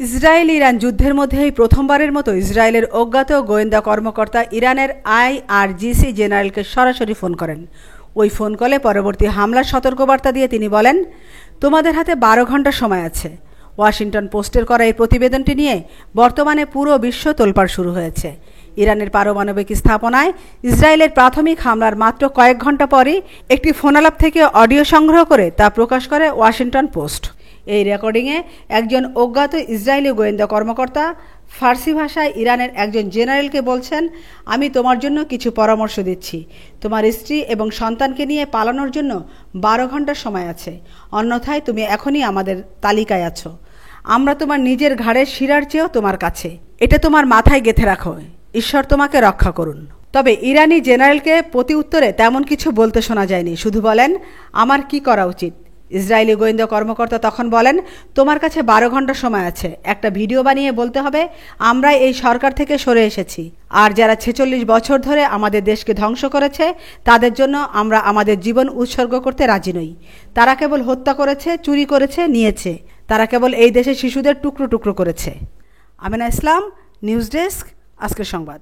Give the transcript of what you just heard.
Israel Iran যুদ্ধের মধ্যেই প্রথমবারের মতো ইসরায়েলের অজ্ঞাত গোয়েন্দা কর্মকর্তা ইরানের আইআরজিসি জেনারেলকে সরাসরি ফোন করেন। ওই ফোন কলে পরবর্তী হামলার সতর্কবার্তা দিয়ে তিনি বলেন, তোমাদের হাতে 12 ঘন্টা সময় আছে। ওয়াশিংটন পোস্টের করা এই প্রতিবেদনটি নিয়ে বর্তমানে পুরো বিশ্ব তোলপাড় শুরু হয়েছে। ইরানের পারমাণবিক স্থাপনায় ইসরায়েলের প্রাথমিক হামলার মাত্র কয়েক ঘন্টা পরই একটি ফোনালাপ থেকে অডিও সংগ্রহ করে তা প্রকাশ করে ওয়াশিংটন পোস্ট। এই রেকর্ডিংয়ে একজন অজ্ঞাত ইসরায়েলি গোয়েন্দা কর্মকর্তা ফার্সি ভাষায় ইরানের একজন জেনারেলকে বলছেন, আমি তোমার জন্য কিছু পরামর্শ দিচ্ছি। তোমার স্ত্রী এবং সন্তানকে নিয়ে পালানোর জন্য 12 ঘন্টার সময় আছে, অন্যথায় তুমি এখনই আমাদের তালিকায় আছো। আমরা তোমার নিজের ঘাড়ের শিরার চেয়েও তোমার কাছে। এটা তোমার মাথায় গেঁথে রাখো। ঈশ্বর তোমাকে রক্ষা করুন। তবে ইরানি জেনারেলকে প্রতি উত্তরে তেমন কিছু বলতে শোনা যায়নি, শুধু বলেন, আমার কি করা উচিত। ইসরায়েলি গোয়েন্দা কর্মকর্তা তখন বলেন, তোমার কাছে 12 ঘন্টা সময় আছে। একটা ভিডিও বানিয়ে বলতে হবে, আমরা এই সরকার থেকে সরে এসেছি, আর যারা 46 বছর ধরে আমাদের দেশকে ধ্বংস করেছে তাদের জন্য আমরা আমাদের জীবন উৎসর্গ করতে রাজি নই। তারা কেবল হত্যা করেছে, চুরি করেছে, নিয়েছে। তারা কেবল এই দেশের শিশুদের টুকরো টুকরো করেছে। আমিনা ইসলাম, নিউজ ডেস্ক, আজকের সংবাদ।